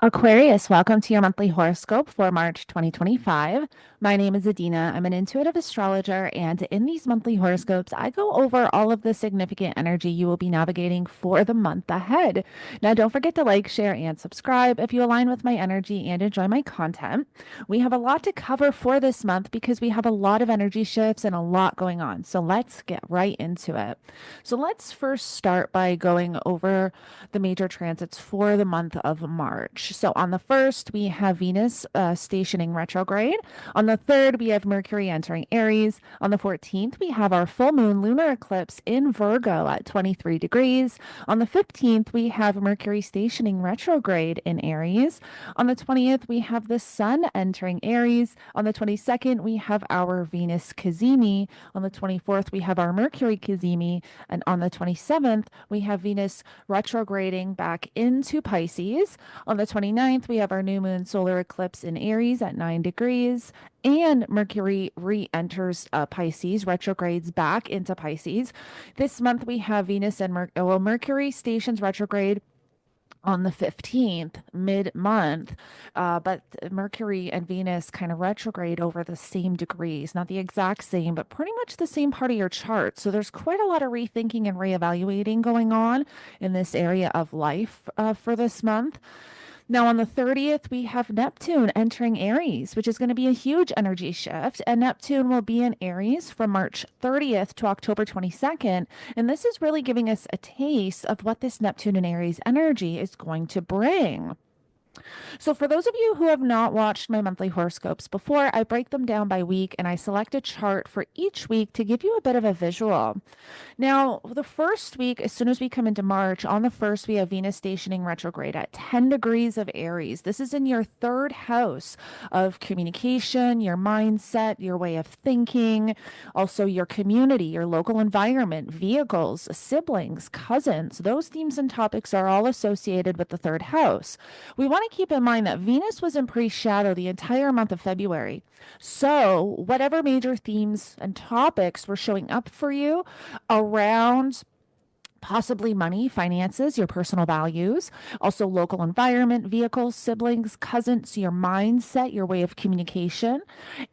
Aquarius, welcome to your monthly horoscope for March 2025. My name is Adeana. I'm an intuitive astrologer, and in these monthly horoscopes, I go over all of the significant energy you will be navigating for the month ahead. Now, don't forget to like, share, and subscribe if you align with my energy and enjoy my content. We have a lot to cover for this month because we have a lot of energy shifts and a lot going on. So let's get right into it. So let's first start by going over the major transits for the month of March. So on the 1st, we have Venus stationing retrograde. On the 3rd, we have Mercury entering Aries. On the 14th, we have our full moon lunar eclipse in Virgo at 23 degrees. On the 15th, we have Mercury stationing retrograde in Aries. On the 20th, we have the Sun entering Aries. On the 22nd, we have our Venus Cazimi. On the 24th, we have our Mercury Cazimi. And on the 27th, we have Venus retrograding back into Pisces. On the 29th, we have our new moon solar eclipse in Aries at 9 degrees. And Mercury re enters Pisces, retrogrades back into Pisces. This month, we have Venus and Mercury stations retrograde on the 15th, mid-month, but Mercury and Venus kind of retrograde over the same degrees, not the exact same, but pretty much the same part of your chart. So there's quite a lot of rethinking and reevaluating going on in this area of life for this month. Now, on the 30th, we have Neptune entering Aries, which is going to be a huge energy shift. And Neptune will be in Aries from March 30th to October 22nd. And this is really giving us a taste of what this Neptune and Aries energy is going to bring. So, for those of you who have not watched my monthly horoscopes before, I break them down by week and I select a chart for each week to give you a bit of a visual. Now, the first week, as soon as we come into March, on the 1st, we have Venus stationing retrograde at 10 degrees of Aries. This is in your third house of communication, your mindset, your way of thinking, also your community, your local environment, vehicles, siblings, cousins. Those themes and topics are all associated with the third house. We want to keep in mind that Venus was in pre-shadow the entire month of February. So, whatever major themes and topics were showing up for you around possibly money, finances, your personal values, also local environment, vehicles, siblings, cousins, your mindset, your way of communication,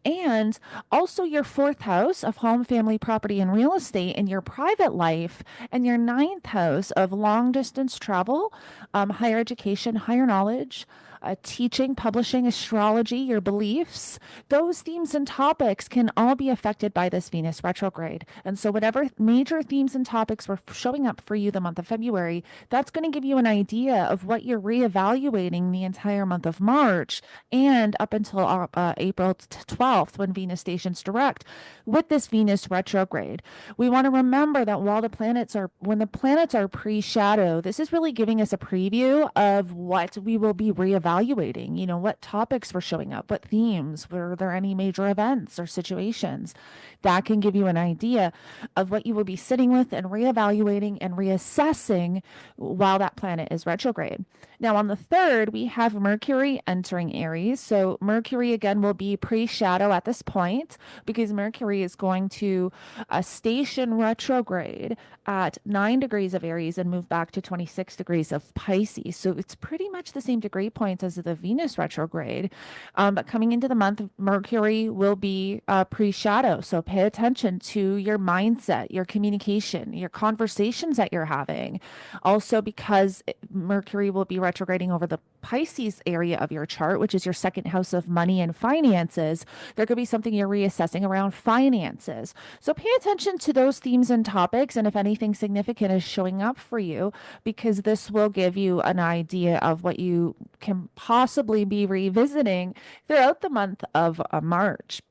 and also your fourth house of home, family, property, and real estate in your private life, and your ninth house of long distance travel, higher education, higher knowledge, teaching, publishing, astrology, your beliefs. Those themes and topics can all be affected by this Venus retrograde. And so, whatever major themes and topics were showing up for you the month of February, that's going to give you an idea of what you're reevaluating the entire month of March and up until April 12th when Venus stations direct with this Venus retrograde. We want to remember that when the planets are pre-shadow, this is really giving us a preview of what we will be reevaluating. You know, what topics were showing up, what themes, were there any major events or situations that can give you an idea of what you will be sitting with and reevaluating and reassessing while that planet is retrograde. Now, on the 3rd, we have Mercury entering Aries. So, Mercury again will be pre shadow at this point because Mercury is going to station retrograde at 9 degrees of Aries and move back to 26 degrees of Pisces. So, it's pretty much the same degree points as the Venus retrograde. But coming into the month, Mercury will be pre shadow. So, pay attention to your mindset, your communication, your conversations that you're having. Also, because Mercury will be retrograding over the Pisces area of your chart, which is your second house of money and finances, there could be something you're reassessing around finances. So pay attention to those themes and topics, and if anything significant is showing up for you, because this will give you an idea of what you can possibly be revisiting throughout the month of March.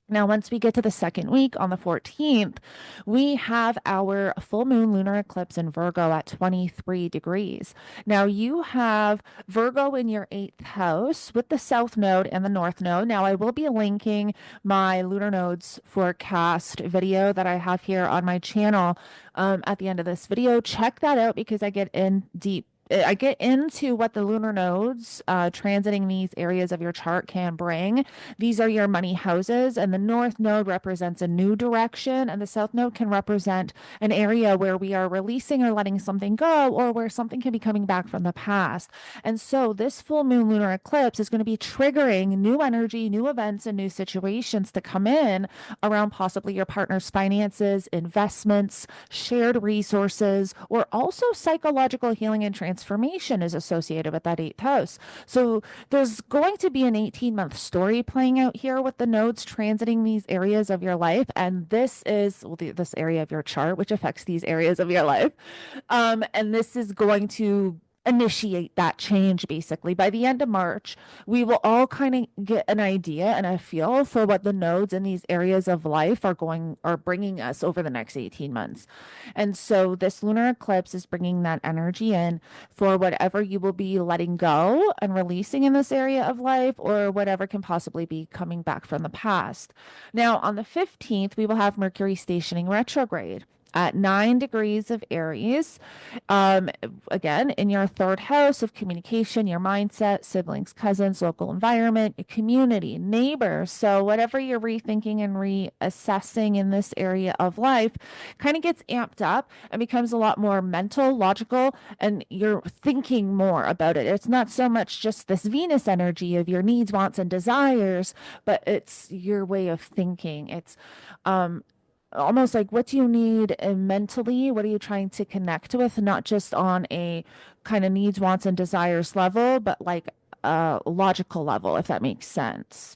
Now, once we get to the second week on the 14th, we have our full moon lunar eclipse in Virgo at 23 degrees. Now, you have Virgo in your eighth house with the south node and the north node. Now, I will be linking my lunar nodes forecast video that I have here on my channel at the end of this video. Check that out because I get in deep I get into what the lunar nodes transiting these areas of your chart can bring. These are your money houses, and the north node represents a new direction, and the south node can represent an area where we are releasing or letting something go, or where something can be coming back from the past. And so, this full moon lunar eclipse is going to be triggering new energy, new events, and new situations to come in around possibly your partner's finances, investments, shared resources, or also psychological healing and transformation is associated with that eighth house. So there's going to be an 18-month story playing out here with the nodes transiting these areas of your life. And this is this area of your chart, which affects these areas of your life. And this is going to initiate that change basically. By the end of March, we will all kind of get an idea and a feel for what the nodes in these areas of life are bringing us over the next 18 months. And so this lunar eclipse is bringing that energy in for whatever you will be letting go and releasing in this area of life, or whatever can possibly be coming back from the past. Now, on the 15th, we will have Mercury stationing retrograde at 9 degrees of Aries. Um, Again, in your third house of communication, your mindset, siblings, cousins, local environment, your community, neighbors. So, whatever you're rethinking and reassessing in this area of life kind of gets amped up and becomes a lot more mental, logical, and you're thinking more about it. It's not so much just this Venus energy of your needs, wants, and desires, but it's your way of thinking. It's um, almost like, what do you need mentally? What are you trying to connect with? Not just on a kind of needs, wants, and desires level, but like a logical level, if that makes sense.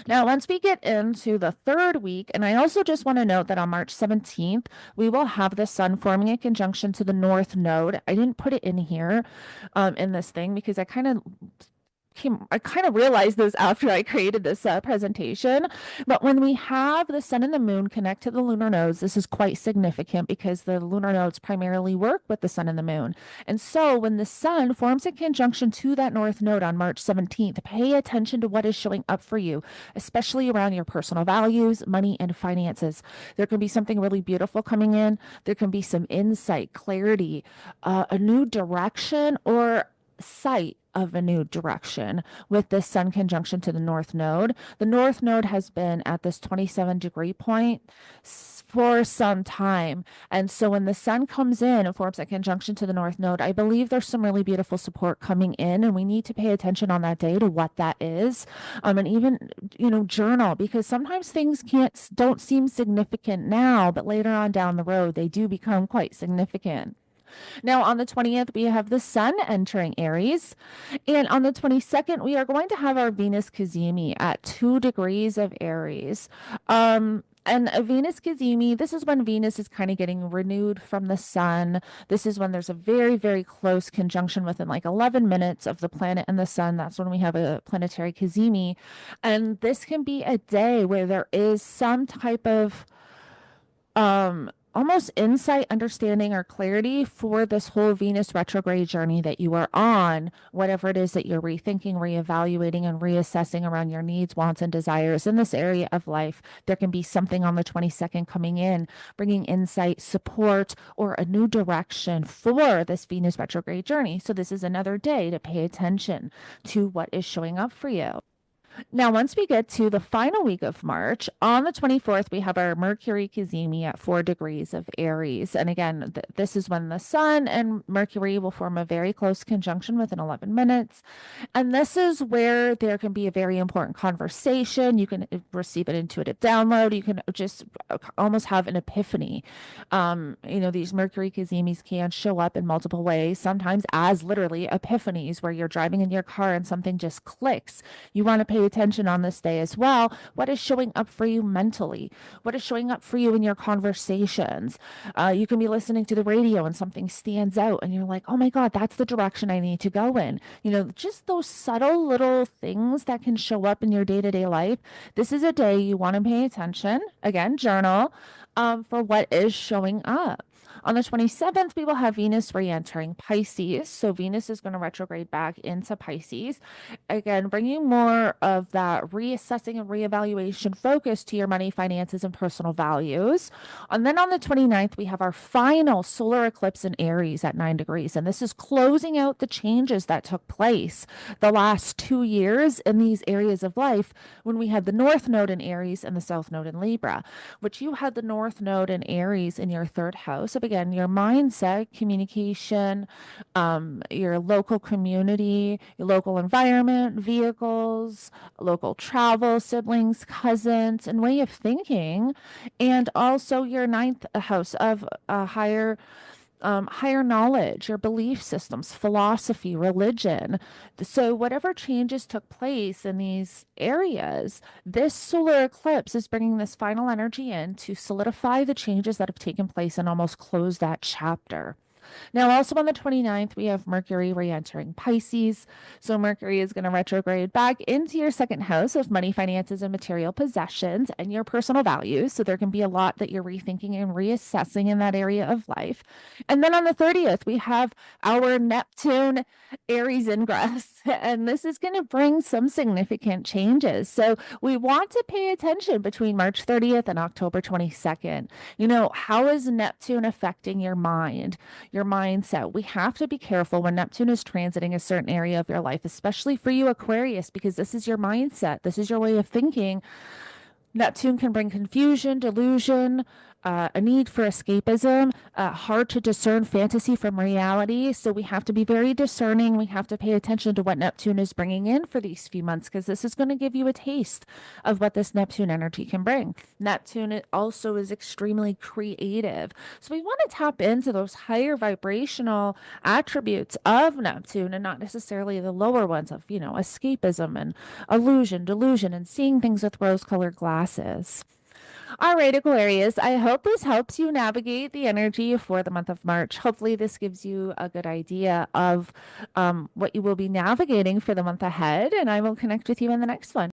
Now, once we get into the third week, and I also just want to note that on March 17th, we will have the sun forming a conjunction to the north node. I didn't put it in here in this thing because I kind of realized this after I created this presentation. But when we have the sun and the moon connect to the lunar nodes, this is quite significant because the lunar nodes primarily work with the sun and the moon. And so when the sun forms a conjunction to that north node on March 17th, pay attention to what is showing up for you, especially around your personal values, money, and finances. There can be something really beautiful coming in. There can be some insight, clarity, a new direction, or sight of a new direction with this sun conjunction to the north node. The north node has been at this 27-degree point for some time. And so when the sun comes in and forms a conjunction to the north node, I believe there's some really beautiful support coming in, and we need to pay attention on that day to what that is. And even, journal, because sometimes things don't seem significant now, but later on down the road, they do become quite significant. Now, on the 20th, we have the sun entering Aries. And on the 22nd, we are going to have our Venus Cazimi at 2 degrees of Aries. And a Venus Cazimi, this is when Venus is kind of getting renewed from the sun. This is when there's a very, very close conjunction within like 11 minutes of the planet and the sun. That's when we have a planetary Cazimi. And this can be a day where there is some type of almost insight, understanding, or clarity for this whole Venus retrograde journey that you are on, whatever it is that you're rethinking, reevaluating, and reassessing around your needs, wants, and desires in this area of life. There can be something on the 22nd coming in, bringing insight, support, or a new direction for this Venus retrograde journey. So this is another day to pay attention to what is showing up for you. Now, once we get to the final week of March, on the 24th, we have our Mercury Cazimi at 4 degrees of Aries. And again, this is when the sun and Mercury will form a very close conjunction within 11 minutes. And this is where there can be a very important conversation. You can receive an intuitive download. You can just almost have an epiphany. These Mercury Cazimis can show up in multiple ways, sometimes as literally epiphanies, where you're driving in your car and something just clicks. You want to pay attention on this day as well. What is showing up for you mentally? What is showing up for you in your conversations? You can be listening to the radio and something stands out and you're like, oh my God, that's the direction I need to go in. Just those subtle little things that can show up in your day-to-day life. This is a day you want to pay attention. Again, journal for what is showing up. On the 27th, we will have Venus re-entering Pisces. So Venus is going to retrograde back into Pisces. Again, bringing more of that reassessing and reevaluation focus to your money, finances, and personal values. And then on the 29th, we have our final solar eclipse in Aries at 9 degrees. And this is closing out the changes that took place the last 2 years in these areas of life when we had the North Node in Aries and the South Node in Libra, which you had the North Node in Aries in your third house. So again, your mindset, communication, your local community, your local environment, vehicles, local travel, siblings, cousins, and way of thinking, and also your ninth house of higher knowledge, your belief systems, philosophy, religion. So, whatever changes took place in these areas, this solar eclipse is bringing this final energy in to solidify the changes that have taken place and almost close that chapter. Now, also on the 29th, we have Mercury re-entering Pisces. So Mercury is going to retrograde back into your second house of money, finances, and material possessions and your personal values. So there can be a lot that you're rethinking and reassessing in that area of life. And then on the 30th, we have our Neptune Aries ingress, and this is going to bring some significant changes. So we want to pay attention between March 30th and October 22nd. How is Neptune affecting your mind? Your mindset. We have to be careful when Neptune is transiting a certain area of your life, especially for you, Aquarius, because this is your mindset. This is your way of thinking. Neptune can bring confusion, delusion, a need for escapism, hard to discern fantasy from reality. So we have to be very discerning. We have to pay attention to what Neptune is bringing in for these few months, because this is going to give you a taste of what this Neptune energy can bring. Neptune also is extremely creative. So we want to tap into those higher vibrational attributes of Neptune and not necessarily the lower ones of, escapism and illusion, delusion, and seeing things with rose-colored glasses. All right, Aquarius, I hope this helps you navigate the energy for the month of March. Hopefully, this gives you a good idea of what you will be navigating for the month ahead, and I will connect with you in the next one.